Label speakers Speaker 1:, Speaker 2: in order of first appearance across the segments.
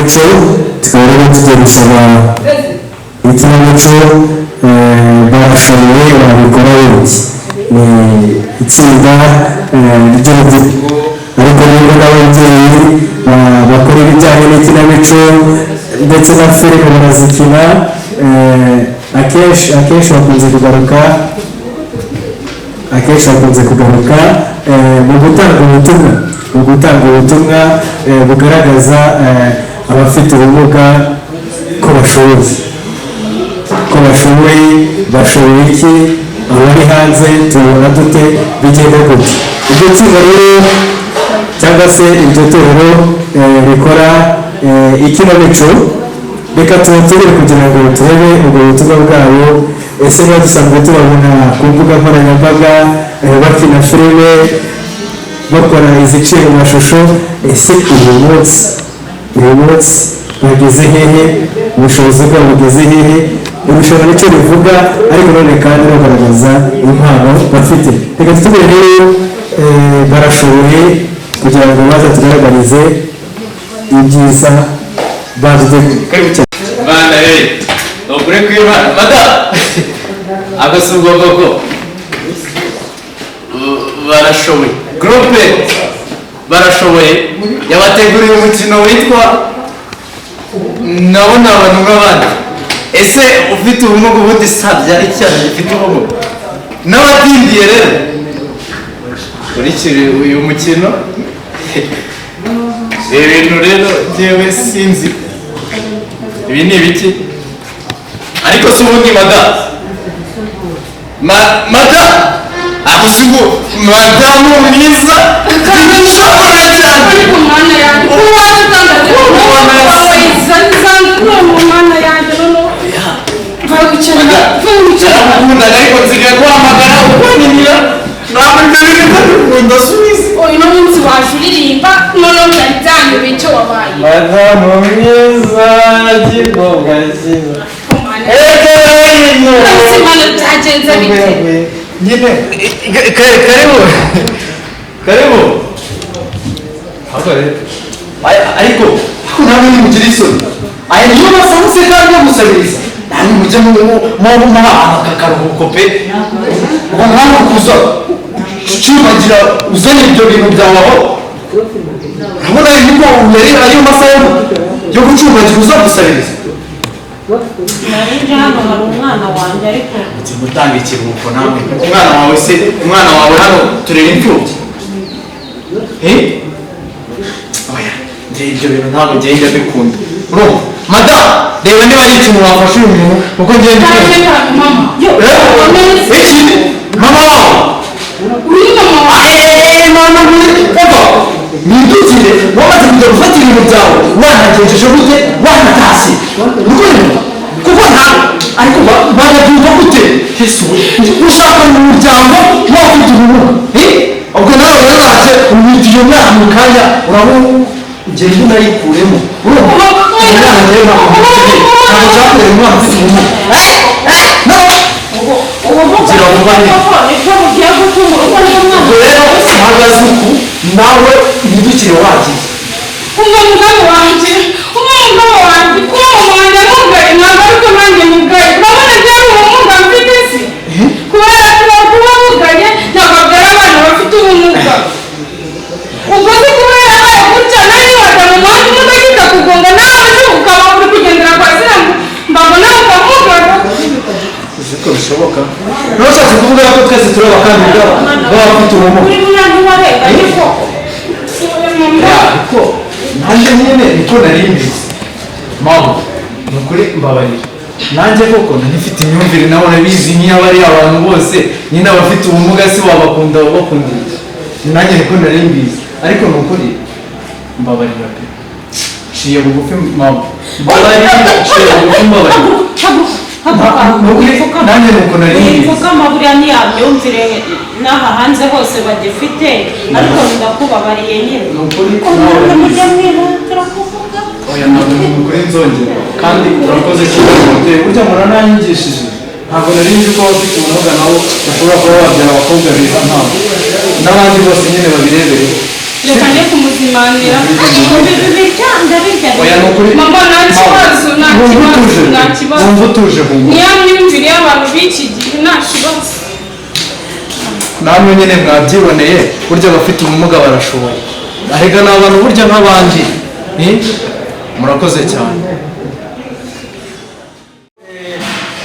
Speaker 1: ikinamico tukaba rero tugiye gusaba ikinamico barashoboye babikora benshi ni itsinda ry'urubyiruko ariko rero n'ababyeyi bakora ibijyanye n'ikinamico ndetse na filime barazikina akenshi bakunze kugaruka mu gutanga ubutumwa bugaragaza abafite ubumuga ko bashoboye iki abari hanze tubona dute bigenda gute iryo tsinda rero cyangwa se iryo torero rikora ikinamico reka tubategere kugira ngo turebe ubwo butumwa bwabo ese niba dusanzwe tubabona ku mbuga nkoranyambaga bakina filime bakora iziciye mu mashusho ese uyu munsi bageze hehe ubushobozi bwabo bugeze hehe irushanwa nicyo rivuga ariko none kandi bagaragaza impano bafite reka tutubere rero barashoboye kugira ngo baze tugaragarize ibyiza badutegura
Speaker 2: bana ukure kwibana mada agasubwa koko barashoboye groupe barashoboye yabateguriye umukino witwa nabo ni abantu nk'abandi ese ufite ubumuga ubundi sabyari cyane gifite ubumuga n'abadindiye rero kurikira uyu mukino ibintu rero njyewe sinzi ibi ni ibiki ariko si ubundi mada abusigo madamu mwiza ishobora cyane ariko nsigaye guhamagara ukanira ntabwo ibyo bintu ndasubiza
Speaker 3: uno munsi waje uririmba noneho byari byanyobeye icyo wabaye
Speaker 2: madamu mwiza gikobwa cyiza
Speaker 3: byagenze bite
Speaker 2: nyine karibu ariko ntabwo ni mugira isoni aya niyo masaha se kandi bamusabiriza ntabwo mujya muha akaruhuko pe ubu ntabwo kuza ucumagira uzanye ibyo bintu byawe aho urabona yuko yari ayo masaha yo gucumagira uza gusabiriza
Speaker 4: narinje hano hari umwana wanjye ariko
Speaker 2: gutanga ikiruhuko namwe umwana wawe hano tureba imfubyi oya ibyo bintu ntabwo ngenda bikunda urumva madamu reba niba ari ikintu wafashe uyu muntu kuko ngenda mama wawe mama nidukire wamaze kujya gufata ibintu byawe wanagejeje gute wanatashye kuko ntabwo ariko banabyumva gute ushaka mu muryango wafite ubumuga ubwo nawe rero naje umwita iyo mwana mu kanya urabona ugenda unayikuremo urumva umwana rero ntabwo cyakorera umwana ufite ubumuga kugira ngo ubane ubwo rero uhagaze uku nawe ntidukire wagiye
Speaker 3: umugabo wanjye kuba mugaye ntabwo ariko nanjye mugaye urabona cyane ubumuga mfite isi kubera kuba mugaye ntabwo byari abana bafite ubumuga ubwo se kubera yabaye gutya nari wajya mu muhanda imodoka ikakugonga nawe se ukaba uri kugendera kwa zina mbabona ukamugara
Speaker 2: uzi ko bishoboka ntushatse kuvuga ko twese turi abakandida b'abafite ubumuga
Speaker 3: uri munani wareba ariko
Speaker 2: ariko nanjye nyine niko nari mbizi mama ni ukuri mbabarira nanjye koko nifite imyumvire nawe urabizi nk'iyo bari abantu bose nyine abafite ubumuga si wabakunda babakundira nanjye niko nari mbizi ariko ni ukuri mbabarira pe ciye bugufi mama mbabarira ciye bugufi mbabarira nanjye nuko nari mbizi
Speaker 4: mvugama buriya ntiyamyumvire n'aha hanze hose bagifite ariko ndakubabariye nyine
Speaker 2: ni ukuri
Speaker 4: mujya mwihutira kuvuga
Speaker 2: oya ntabwo ni ukuri nzongera kandi urakoze cyane umubyeyi burya murananyigishije ntabwo nari nzi ko abafite ubumuga nabo bashobora kuba babyara abakobwa beza ntabwo n'abandi bose nyine babirebereye
Speaker 3: reka njye kumuzimanira
Speaker 2: oya ni ukuri
Speaker 3: mama nta kibazo nta kibazo
Speaker 2: wumva utuje humura
Speaker 3: niyo myumvire y'abantu b'iki gihe nta kibazo
Speaker 2: namwe nyine mwabyiboneye burya abafite ubumuga barashoboye arega ni abantu burya nk'abandi murakoze cyane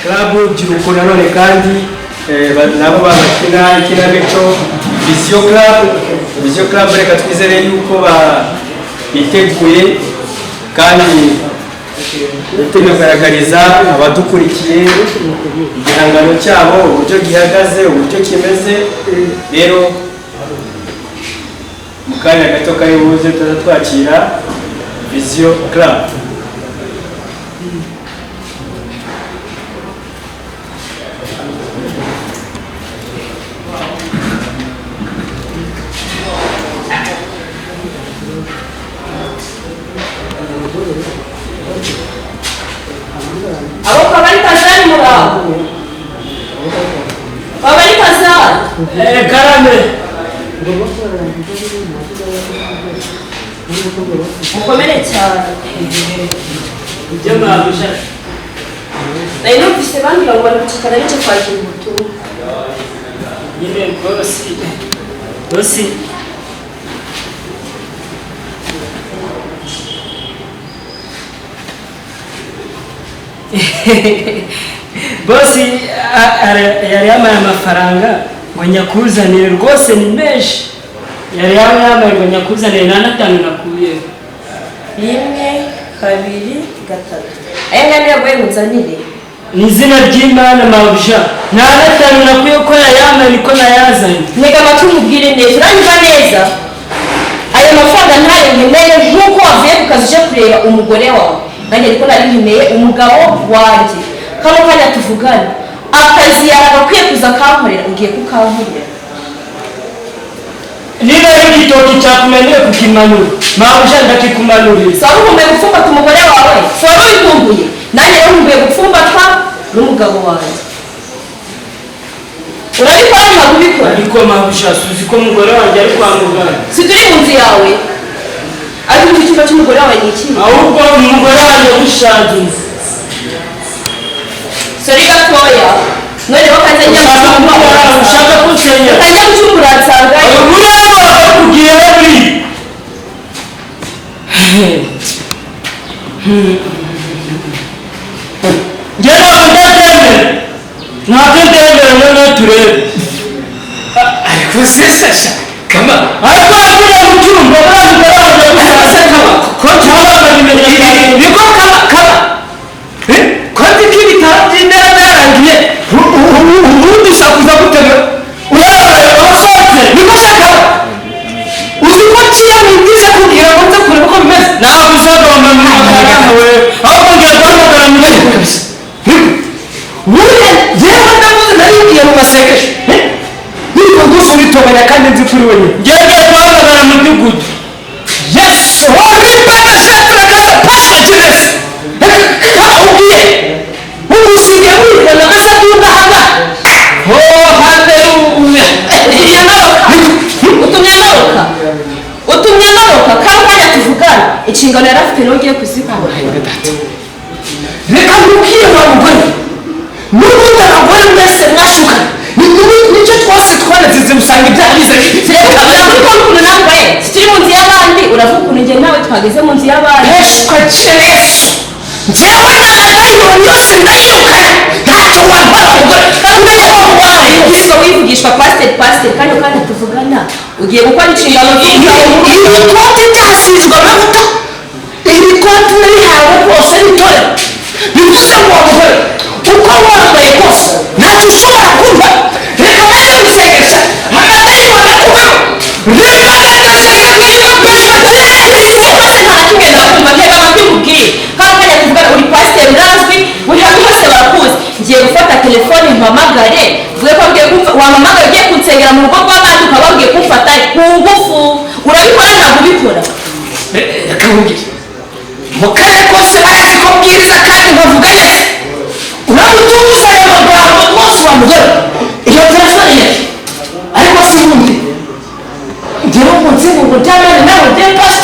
Speaker 1: club urubyiruko nanone kandi nabo bagakina ikinamico Vision Club reka twizere yuko biteguye kandi tunagaragariza abadukurikiye igihangano cyabo uburyo gihagaze uburyo kimeze rero mu kanya gato kari buze twakira Vision Club.
Speaker 5: Abo kabari kazani muraho. Kabari kazani.
Speaker 1: Karame.
Speaker 5: Mukomere cyane.
Speaker 1: Ibyo mwabusha.
Speaker 5: Nari numvise bambwira ngo bari gucikana n'icyo kwakira ubutumwa.
Speaker 1: Nyine bosi.
Speaker 6: bosi yari yamaye amafaranga ngo nyakuzanire rwose ni menshi yari yamaye ngo nyakuzanire n'atanu nakuyeho
Speaker 5: 1, 2, 3 aya ngaya yaguye muzanire
Speaker 6: ni izina ry'Imana mabusha n'atanu nakuye ko yayamaye niko nayazanye
Speaker 5: ntega amatwi umubwire neza uranyumva neza aya mafaranga ntayo nkeneye nk'uko wavuye ku kazi uje kureba umugore wawe nanjye ariko nari nkeneye umugabo wanjye kano kanya tuvugane akazi yaragakwiye kuza kankorera ugiye kukankorera
Speaker 6: niba ari igitoki cyakunaniwe kukimanura mabusha ndakikumanurira
Speaker 5: saba nkumbuye gupfumbata umugore wawe saba wikumbuye nanjye rero nkumbuye gupfumbatwa n'umugabo wanjye urabikora nyuma kubikora
Speaker 6: ariko mabusha suzi ko umugore wanjye ari kwa muganga
Speaker 5: si turi mu nzu yawe ariko icyo kigo cy'umugore wawe ni iki
Speaker 6: ahubwo umugore wanjye gushagiza
Speaker 5: sori gatoya noneho kaze njya
Speaker 6: ushaka kunsenya
Speaker 5: kajya gucumbura nsanga
Speaker 6: urabo bakubwiye buri njye ntabwo ndemera noneho turebe
Speaker 2: ariko sesasha kama
Speaker 6: ariko buriya gucumba buriya mugore wanjye gushagiza ko cyangwa bakabimenya
Speaker 2: niko kama kandi k'ibitaro by'indera byarangiye ubundi ushaka kuza gutega
Speaker 6: urasohotse
Speaker 2: niko shaka uzi ko ciye mu bwiza kugira ngo nze kureba uko bimeze
Speaker 6: ntabwo uzagomba mu mafaranga ahubwo ngiye guhamagara mu gihe
Speaker 2: buriya yewe ndavuze naribwiye mu masengesho niko gusa ubitobanya kandi nzi kuri wenyine
Speaker 6: ngiye guhamagara mu mudugudu
Speaker 2: yes wowe imana shaturaga passages ubwiye ubusigaye wizana gasa n'udahana
Speaker 5: haleluya utumye noroka kandi kanya tuvugana inshingano yari afite nongeye kuzikora
Speaker 2: reka nkubwire wa mugore n'ubundi abagore mwese mwashukana nicyo twose twanazize usanga ibyaha bize
Speaker 5: uravuga ukuntu nawe turi mu nzu y'abandi uravuga ukuntu njye nawe twageze mu nzu y'abandi
Speaker 2: heshwa jesu njyewe n'amadayimoni yose ndayirukana ntacyo wambara umugore
Speaker 5: kandi wawe usiga wivugishwa pasiteri kandi kandi tuvugana ugiye gukora inshingano z'umugabo
Speaker 2: iri kote ryasizwe amavuta iri kote narihawe rwose n'itorero bivuze ngo uwo mugore uko wambaye kose ntacyo ushobora kumva reka maze gusengesha amadayimoni akuveho reka
Speaker 5: rwose nta kimwe ndakumva ntega amatwi mubwire kandi kanya tuvugana uri pasiteri urazwi buri hantu hose barakuzi ngiye gufata telefone mpamagare uvuge ko wabwiye kumva wamamagara ugiye kunsengera mu rugo rw'abandi ukaba wabwiye kumfata ku ngufu urabikora ntabwo ubikora
Speaker 2: reka nkubwire mu karere kose barazi ko mbwiriza kandi nkavuga neza uramutse ubuze ayo magambo rwose wa mugore iyo telefone yake ariko si ubundi ngero umunsi ngo uburyamane nawe ugiye pasiteri